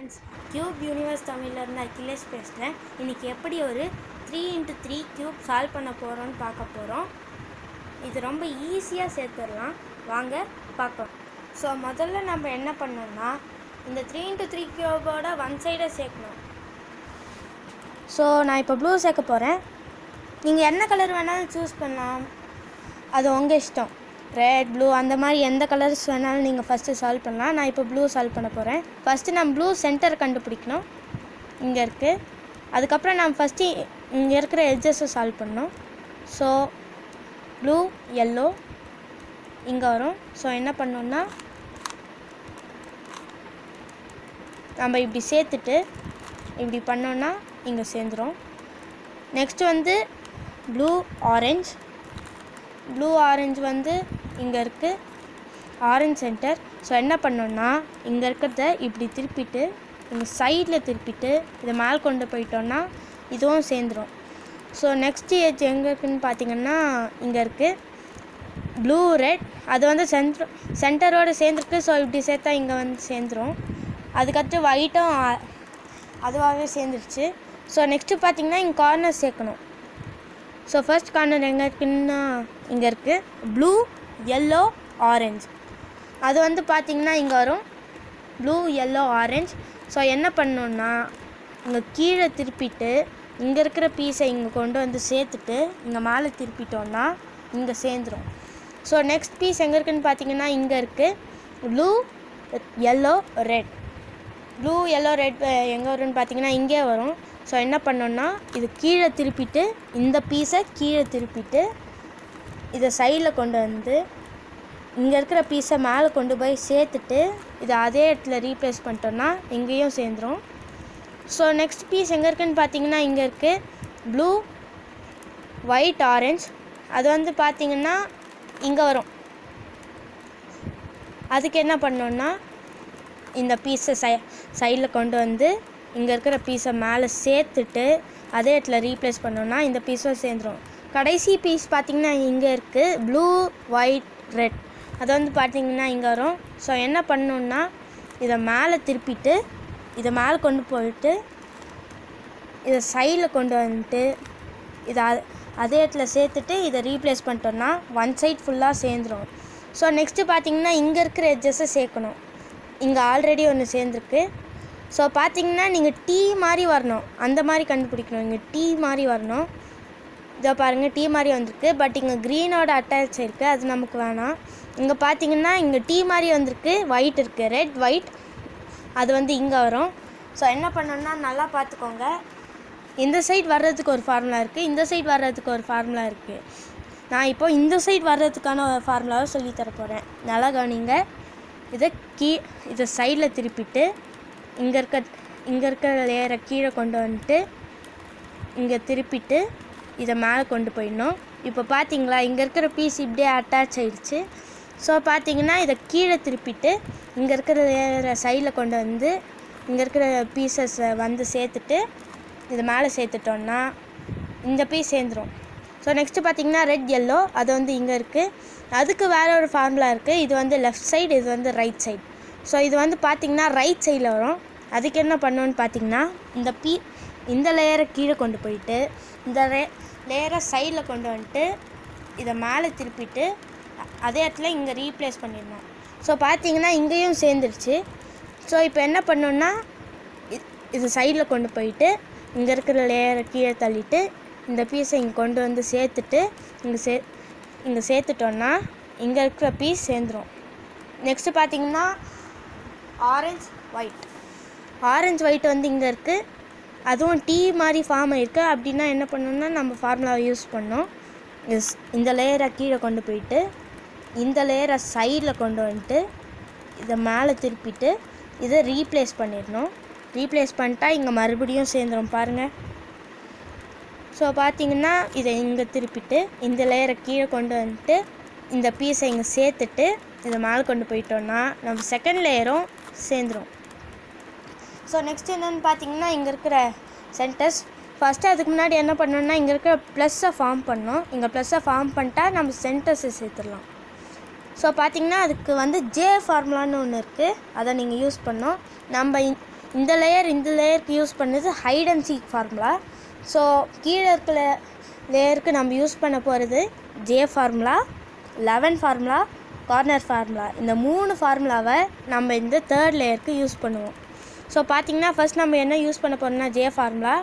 Friends, cube universe தமிழ்லேருந்து Akhilesh பேசுகிறேன். இன்றைக்கி எப்படி ஒரு 3x3 கியூப் சால்வ் பண்ண போகிறோன்னு பார்க்க போகிறோம். இது ரொம்ப ஈஸியாக சேர்த்துடலாம், வாங்க பார்க்கலாம். ஸோ முதல்ல நம்ம என்ன பண்ணோம்னா, இந்த 3x3 கியூபோட ஒன் சைடை சேர்க்கணும். ஸோ நான் இப்போ ப்ளூ சேர்க்க போகிறேன். நீங்கள் என்ன கலர் வேணாலும் சூஸ் பண்ணலாம், அது உங்கள் இஷ்டம். ரெட், ப்ளூ அந்த மாதிரி எந்த கலர்ஸ் வேணாலும் நீங்கள் ஃபஸ்ட்டு சால்வ் பண்ணலாம். நான் இப்போ ப்ளூ சால்வ் பண்ண போகிறேன். ஃபஸ்ட்டு நம்ம ப்ளூ சென்டர் கண்டுபிடிக்கணும், இங்கே இருக்குது. அதுக்கப்புறம் நம்ம ஃபஸ்ட்டு இங்கே இருக்கிற எட்ஜஸை சால்வ் பண்ணணும். ஸோ ப்ளூ, எல்லோ இங்கே வரும். ஸோ என்ன பண்ணோன்னா, நம்ம இப்படி சேர்த்துட்டு இப்படி பண்ணோன்னா இங்கே சேர்ந்துடும். நெக்ஸ்ட்டு வந்து ப்ளூ ஆரஞ்ச். ப்ளூ ஆரஞ்சு வந்து இங்கே இருக்குது, ஆரஞ்ச் சென்டர். ஸோ என்ன பண்ணோன்னா, இங்கே இருக்கிறத இப்படி திருப்பிட்டு இங்கே சைடில் திருப்பிட்டு இதை மேலே கொண்டு போயிட்டோன்னா இதுவும் சேர்ந்துடும். ஸோ நெக்ஸ்ட்டு எட்ஜ் எங்கே இருக்குதுன்னு பார்த்தீங்கன்னா, இங்கே இருக்குது ப்ளூ ரெட். அது வந்து சென்டரோடு சேர்ந்துருக்கு. ஸோ இப்படி சேர்த்தா இங்கே வந்து சேர்ந்துடும். அதுக்கடுத்து ஒயிட்டும் அதுவாகவே சேர்ந்துருச்சு. ஸோ நெக்ஸ்ட்டு பார்த்திங்கன்னா இங்கே கார்னர் சேர்க்கணும். ஸோ ஃபர்ஸ்ட் கார்னர் எங்கே இருக்குன்னா, இங்கே இருக்குது ப்ளூ, எல்லோ, ஆரஞ்ச். அது வந்து பார்த்திங்கன்னா இங்கே வரும் ப்ளூ, எல்லோ, ஆரஞ்ச். ஸோ என்ன பண்ணோன்னா, இங்கே கீழே திருப்பிட்டு இங்கே இருக்கிற பீஸை இங்கே கொண்டு வந்து சேர்த்துட்டு இங்கே மேலே திருப்பிட்டோன்னா இங்கே சேர்ந்துடும். ஸோ நெக்ஸ்ட் பீஸ் எங்கே இருக்குதுன்னு பார்த்தீங்கன்னா, இங்கே இருக்குது blue, yellow, red. Blue, yellow, red எங்கே வரும்னு பார்த்தீங்கன்னா இங்கே வரும். ஸோ என்ன பண்ணோன்னா, இது கீழே திருப்பிட்டு இந்த பீஸை கீழே திருப்பிட்டு இதை சைடில் கொண்டு வந்து இங்கே இருக்கிற பீஸை மேலே கொண்டு போய் சேர்த்துட்டு இதை அதே இடத்துல ரீப்ளேஸ் பண்ணிட்டோன்னா இங்கேயும் சேர்ந்துடும். ஸோ நெக்ஸ்ட் பீஸ் எங்கே இருக்குதுன்னு பார்த்தீங்கன்னா, இங்கே இருக்குது ப்ளூ, ஒயிட், ஆரஞ்ச். அது வந்து பார்த்திங்கன்னா இங்கே வரும். அதுக்கு என்ன பண்ணோன்னா, இந்த பீஸை சைடில் கொண்டு வந்து இங்கே இருக்கிற பீஸை மேலே சேர்த்துட்டு அதே இடத்துல ரீப்ளேஸ் பண்ணோன்னா இந்த பீஸும் சேர்ந்துடும். கடைசி பீஸ் பார்த்திங்கன்னா இங்கே இருக்குது ப்ளூ, ஒயிட், ரெட். அது வந்து பார்த்திங்கன்னா இங்கே வரும். ஸோ என்ன பண்ணணுன்னா, இதை மேலே திருப்பிட்டு இதை மேலே கொண்டு போயிட்டு இதை சைடில் கொண்டு வந்துட்டு இதை அதே இடத்துல சேர்த்துட்டு இதை ரீப்ளேஸ் பண்ணிட்டோன்னா ஒன் சைட் ஃபுல்லாக சேர்ந்துடும். ஸோ நெக்ஸ்ட்டு பார்த்திங்கன்னா இங்கே இருக்கிற எட்ஜஸை சேர்க்கணும். இங்கே ஆல்ரெடி ஒன்று சேர்ந்துருக்கு. ஸோ பார்த்திங்கன்னா நீங்கள் டீ மாதிரி வரணும், அந்த மாதிரி கண்டுபிடிக்கணும். இங்கே டீ மாதிரி வரணும். இதோ பாருங்கள், டீ மாதிரி வந்திருக்கு. பட் இங்கே க்ரீனோட அட்டாச் இருக்குது, அது நமக்கு வேணாம். இங்கே பார்த்திங்கன்னா இங்கே டீ மாதிரி வந்திருக்கு, ஒயிட் இருக்குது, ரெட், ஒயிட். அது வந்து இங்கே வரும். ஸோ என்ன பண்ணணுன்னா, நல்லா பார்த்துக்கோங்க. இந்த சைட் வர்றதுக்கு ஒரு ஃபார்முலா இருக்குது, இந்த சைட் வர்றதுக்கு ஒரு ஃபார்முலா இருக்குது. நான் இப்போ இந்த சைட் வர்றதுக்கான ஒரு ஃபார்முலாவை சொல்லித்தர போகிறேன், நல்லா கவனிங்க. இதை சைடில் திருப்பிட்டு இங்கே இருக்கிற லேயரை கீழே கொண்டு வந்துட்டு இங்கே திருப்பிட்டு இதை மேலே கொண்டு போயிடணும். இப்போ பார்த்தீங்களா, இங்கே இருக்கிற பீஸ் இப்படியே அட்டாச் ஆகிடுச்சு. ஸோ பார்த்தீங்கன்னா இதை கீழே திருப்பிட்டு இங்கே இருக்கிற லேயரை சைடில் கொண்டு வந்து இங்கே இருக்கிற பீசஸை வந்து சேர்த்துட்டு இதை மேலே சேர்த்துட்டோன்னா இந்த பீஸ் சேர்ந்துடும். ஸோ நெக்ஸ்ட்டு பார்த்திங்கன்னா ரெட், எல்லோ. அது வந்து இங்கே இருக்குது. அதுக்கு வேறு ஒரு ஃபார்முலா இருக்குது. இது வந்து லெஃப்ட் சைடு, இது வந்து ரைட் சைடு. ஸோ இது வந்து பார்த்திங்கன்னா ரைட் சைடில் வரும். அதுக்கு என்ன பண்ணணுன்னு பார்த்திங்கன்னா, இந்த லேயரை கீழே கொண்டு போயிட்டு இந்த லேயரை சைடில் கொண்டு வந்துட்டு இதை மேலே திருப்பிட்டு அதே இடத்துல இங்கே ரீப்ளேஸ் பண்ணிடணும். ஸோ பார்த்திங்கன்னா இங்கேயும் சேர்ந்துருச்சு. ஸோ இப்போ என்ன பண்ணணுன்னா, இது சைடில் கொண்டு போயிட்டு இங்கே இருக்கிற லேயரை கீழே தள்ளிட்டு இந்த பீஸை இங்கே கொண்டு வந்து சேர்த்துட்டு இங்கே சேர்த்துட்டோன்னா இங்கே இருக்கிற பீஸ் சேர்ந்துடும். நெக்ஸ்ட்டு பார்த்திங்கன்னா ஆரஞ்ச், ஒயிட். ஆரஞ்ச், ஒயிட் வந்து இங்கே இருக்குது. அதுவும் டீ மாதிரி ஃபார்ம் ஆகிருக்கு. அப்படின்னா என்ன பண்ணணுன்னா, நம்ம ஃபார்முலாவை யூஸ் பண்ணோம். இந்த லேயரை கீழே கொண்டு போயிட்டு இந்த லேயரை சைடில் கொண்டு வந்துட்டு இதை மேலே திருப்பிட்டு இதை ரீப்ளேஸ் பண்ணிடணும். ரீப்ளேஸ் பண்ணிட்டா இங்கே மறுபடியும் சேர்ந்துடும், பாருங்கள். ஸோ பார்த்திங்கன்னா இதை இங்கே திருப்பிட்டு இந்த லேயரை கீழே கொண்டு வந்துட்டு இந்த பீஸை இங்கே சேர்த்துட்டு இதை மேலே கொண்டு போயிட்டோன்னா நம்ம செகண்ட் லேயரும் சேர்ந்துடும். ஸோ நெக்ஸ்ட் என்னென்னு பார்த்தீங்கன்னா, இங்கே இருக்கிற சென்டர்ஸ் ஃபஸ்ட்டு அதுக்கு முன்னாடி என்ன பண்ணணுன்னா, இங்கே இருக்கிற ப்ளஸ்ஸை ஃபார்ம் பண்ணோம். இங்கே ப்ளஸ்ஸை ஃபார்ம் பண்ணிட்டா நம்ம சென்டர்ஸை சேர்த்துடலாம். ஸோ பார்த்திங்கன்னா அதுக்கு வந்து ஜே ஃபார்முலான்னு ஒன்று இருக்குது, அதை நீங்கள் யூஸ் பண்ணோம். நம்ம இந்த லேயருக்கு யூஸ் பண்ணது hide and seek formula. So கீழே இருக்கிற லேயருக்கு நம்ம யூஸ் பண்ண போகிறது J formula, 11 formula, corner formula. இந்த 3 ஃபார்முலாவை நம்ம இந்த தேர்ட் லேயருக்கு யூஸ் பண்ணுவோம். ஸோ பார்த்திங்கன்னா ஃபஸ்ட் நம்ம என்ன யூஸ் பண்ண போகிறோம்னா ஜே ஃபார்முலா.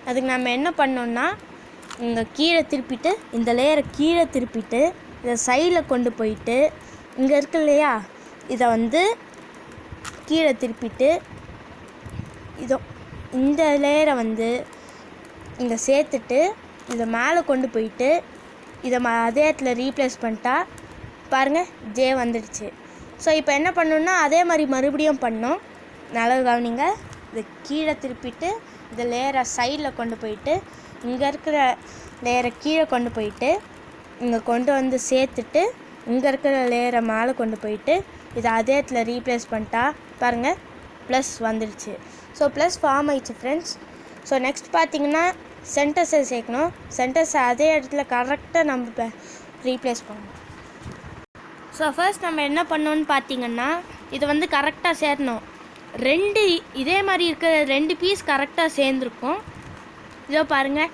அதுக்கு நம்ம என்ன பண்ணோன்னா இங்கே கீழே திருப்பிட்டு இந்த லேயரை கீழே திருப்பிட்டு இதை சைடில் கொண்டு போயிட்டு இங்கே இருக்கு இல்லையா, இதை வந்து கீழே திருப்பிட்டு இதோ இந்த லேயரை வந்து இங்கே சேர்த்துட்டு இதை மேலே கொண்டு போயிட்டு இதை அதே இடத்துல ரீப்ளேஸ் பண்ணிட்டா பாருங்கள் ஜே வந்துடுச்சு. ஸோ இப்போ என்ன பண்ணணுன்னா அதே மாதிரி மறுபடியும் பண்ணோம். நல்லா கவனிங்க. இதை கீழே திருப்பிட்டு இந்த லேயரை சைடில் கொண்டு போயிட்டு இங்கே இருக்கிற லேயரை கீழே கொண்டு போயிட்டு இங்கே கொண்டு வந்து சேர்த்துட்டு இங்கே இருக்கிற லேயரை மேலே கொண்டு போயிட்டு இதை அதே இடத்துல ரீப்ளேஸ் பண்ணிட்டா பாருங்கள் ப்ளஸ் வந்துடுச்சு. ஸோ ப்ளஸ் ஃபார்ம் ஆயிடுச்சு ஃப்ரெண்ட்ஸ். ஸோ நெக்ஸ்ட் பார்த்திங்கன்னா சென்டர்ஸை சேர்க்கணும். சென்டர்ஸை அதே இடத்துல கரெக்டாக நம்ம ரீப்ளேஸ் பண்ணணும். ஸோ ஃபர்ஸ்ட் நம்ம என்ன பண்ணோன்னு பார்த்திங்கன்னா இதை வந்து கரெக்டாக சேரணும். இதே மாதிரி இருக்கிற 2 பீஸ் கரெக்டாக சேர்ந்துருக்கும். இதோ பாருங்கள்,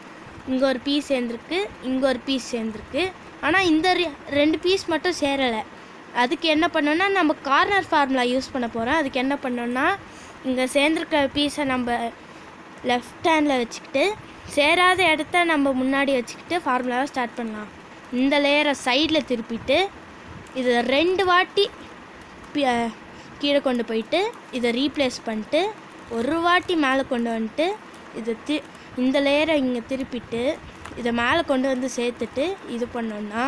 இங்கே ஒரு பீஸ் சேர்ந்துருக்கு, இங்கே ஒரு பீஸ் சேர்ந்துருக்கு. ஆனால் இந்த 2 பீஸ் மட்டும் சேரலை. அதுக்கு என்ன பண்ணோன்னா நம்ம கார்னர் ஃபார்முலா யூஸ் பண்ண போகிறோம். அதுக்கு என்ன பண்ணோன்னா இங்கே சேர்ந்துருக்க பீஸை நம்ம லெஃப்ட் ஹேண்டில் வச்சுக்கிட்டு சேராத இடத்த நம்ம முன்னாடி வச்சுக்கிட்டு ஃபார்முலாவை ஸ்டார்ட் பண்ணலாம். இந்த லேயரை சைடில் திருப்பிட்டு இதை 2 வாட்டி கீழே கொண்டு போயிட்டு இதை ரீப்ளேஸ் பண்ணிட்டு ஒரு வாட்டி மேலே கொண்டு வந்துட்டு இதை இந்த லேயரை இங்கே திருப்பிட்டு இதை மேலே கொண்டு வந்து சேர்த்துட்டு இது பண்ணோன்னா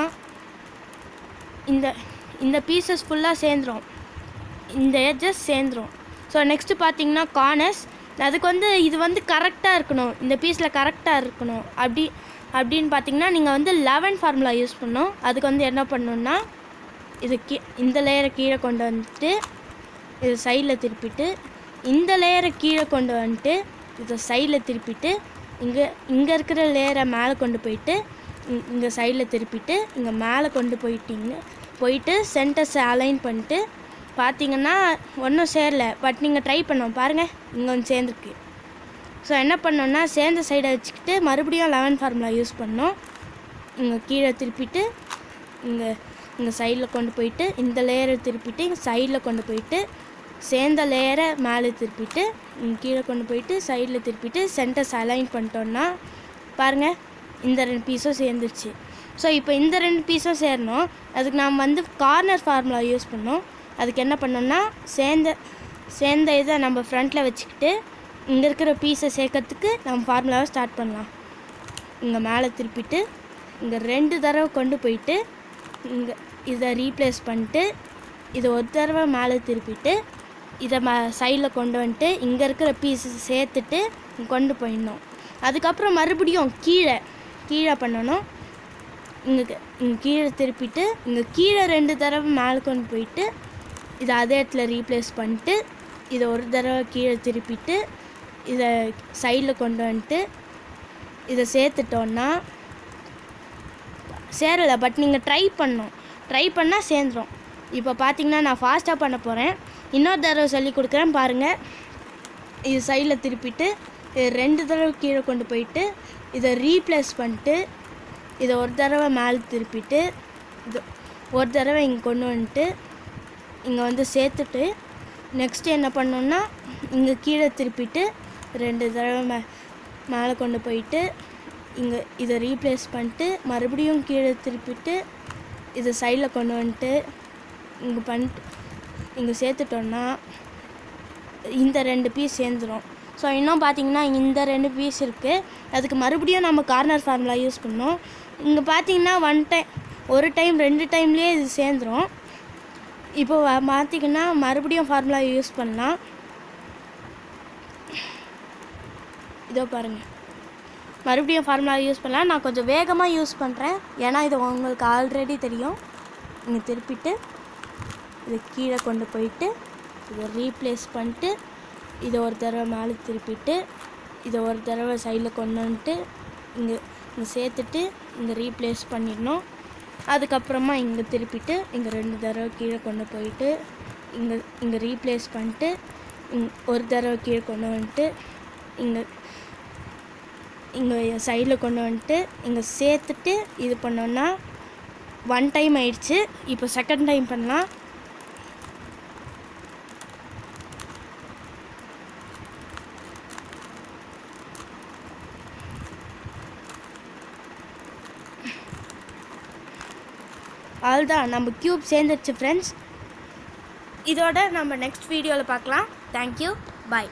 இந்த பீசஸ் ஃபுல்லாக சேர்ந்துடும், இந்த எட்ஜஸ் சேர்ந்துடும். ஸோ நெக்ஸ்ட்டு பார்த்திங்கன்னா கார்னர்ஸ். அதுக்கு வந்து இது வந்து கரெக்டாக இருக்கணும், இந்த பீஸில் கரெக்டாக இருக்கணும். அப்படின்னு பார்த்திங்கன்னா நீங்கள் வந்து 11 ஃபார்முலா யூஸ் பண்ணணும். அதுக்கு வந்து என்ன பண்ணணுன்னா இந்த லேயரை கீழே கொண்டு வந்துட்டு இதை சைடில் திருப்பிட்டு இந்த லேயரை கீழே கொண்டு வந்துட்டு இதை சைடில் திருப்பிட்டு இங்கே இருக்கிற லேயரை மேலே கொண்டு போயிட்டு இங்கே சைடில் திருப்பிட்டு இங்கே மேலே கொண்டு போயிட்டு சென்டர்ஸை அலைன் பண்ணிட்டு பார்த்திங்கன்னா ஒன்றும் சேரல. பட் நீங்கள் ட்ரை பண்ணோம் பாருங்கள், இங்கே ஒன்று சேர்ந்துருக்கு. ஸோ என்ன பண்ணோன்னா சேர்ந்த சைடை வச்சுக்கிட்டு மறுபடியும் 11 ஃபார்முலா யூஸ் பண்ணோம். இங்கே கீழே திருப்பிட்டு இங்கே சைடில் கொண்டு போயிட்டு இந்த லேயரை திருப்பிட்டு இங்கே சைடில் கொண்டு போயிட்டு சேர்ந்த லேயரை மேலே திருப்பிட்டு கீழே கொண்டு போயிட்டு சைடில் திருப்பிட்டு சென்டர்ஸ் அலைன் பண்ணிட்டோன்னா பாருங்கள் இந்த 2 பீஸும் சேர்ந்துருச்சு. ஸோ இப்போ இந்த 2 பீஸும் சேரணும். அதுக்கு நாம் வந்து கார்னர் ஃபார்முலா யூஸ் பண்ணோம். அதுக்கு என்ன பண்ணோன்னா சேர்ந்த இதை நம்ம ஃப்ரண்ட்டில் வச்சுக்கிட்டு இங்கே இருக்கிற பீஸை சேர்க்கறதுக்கு நம்ம ஃபார்முலாவை ஸ்டார்ட் பண்ணலாம். இங்கே மேலே திருப்பிட்டு இங்கே 2 தடவை கொண்டு போயிட்டு இங்கே இதை ரீப்ளேஸ் பண்ணிட்டு இதை ஒரு தடவை மேலே திருப்பிட்டு இதை சைடில் கொண்டு வந்துட்டு இங்கே இருக்கிற பீஸஸ் சேர்த்துட்டு கொண்டு போயிடணும். அதுக்கப்புறம் மறுபடியும் கீழே பண்ணணும். இங்கே கீழே திருப்பிட்டு இங்கே கீழே 2 தடவை மேலே கொண்டு போயிட்டு இதை அதே இடத்துல ரீப்ளேஸ் பண்ணிட்டு இதை ஒரு தடவை கீழே திருப்பிட்டு இதை சைடில் கொண்டு வந்துட்டு இதை சேர்த்துட்டோன்னா சேரலை. பட் நீங்கள் ட்ரை பண்ணால் சேர்ந்துடும். இப்போ பார்த்திங்கன்னா நான் ஃபாஸ்ட்டாக பண்ண போகிறேன். இன்னொரு தடவை சொல்லி கொடுக்குறேன் பாருங்கள். இது சைடில் திருப்பிட்டு இது 2 தடவை கீழே கொண்டு போயிட்டு இதை ரீப்ளேஸ் பண்ணிட்டு இதை ஒரு தடவை மேலே திருப்பிட்டு இது ஒரு தடவை இங்கே கொண்டு வந்துட்டு இங்கே வந்து சேர்த்துட்டு நெக்ஸ்ட்டு என்ன பண்ணோன்னா இங்கே கீழே திருப்பிட்டு 2 தடவை மேலே கொண்டு போயிட்டு இங்கே இதை ரீப்ளேஸ் பண்ணிட்டு மறுபடியும் கீழே திருப்பிட்டு இதை சைடில் கொண்டு வந்துட்டு இங்கே சேர்த்துட்டோன்னா இந்த 2 பீஸ் சேர்ந்துடும். ஸோ இன்னும் பார்த்திங்கன்னா இந்த 2 பீஸ் இருக்குது. அதுக்கு மறுபடியும் நம்ம கார்னர் ஃபார்முலா யூஸ் பண்ணோம். இங்கே பார்த்திங்கன்னா ஒரு டைம் 2 டைம்லேயே இது சேர்ந்துடும். இப்போ பார்த்திங்கன்னா மறுபடியும் ஃபார்முலா யூஸ் பண்ணலாம். இதோ பாருங்கள், மறுபடியும் ஃபார்முலா யூஸ் பண்ணலாம். நான் கொஞ்சம் வேகமாக யூஸ் பண்ணுறேன், ஏன்னா இது உங்களுக்கு ஆல்ரெடி தெரியும். இங்கே திருப்பிட்டு இதை கீழே கொண்டு போயிட்டு இதை ரீப்ளேஸ் பண்ணிட்டு இதை ஒரு தடவை மேலே திருப்பிட்டு இதை ஒரு தடவை சைடில் கொண்டு வந்துட்டு இங்கே சேர்த்துட்டு இங்கே ரீப்ளேஸ் பண்ணிடணும். அதுக்கப்புறமா இங்கே திருப்பிட்டு இங்கே 2 தடவை கீழே கொண்டு போயிட்டு இங்கே ரீப்ளேஸ் பண்ணிட்டு ஒரு தடவை கீழே கொண்டு வந்துட்டு இங்கே சைடில் கொண்டு வந்துட்டு இங்கே சேர்த்துட்டு இது பண்ணோன்னா 1 டைம் ஆயிடுச்சு. இப்போ செகண்ட் டைம் பண்ணலாம். அவ்வளோதான், நம்ம க்யூப் சேர்ந்துருச்சு ஃப்ரெண்ட்ஸ். இதோட நம்ம நெக்ஸ்ட் வீடியோவில் பார்க்கலாம். தேங்க்யூ, பாய்.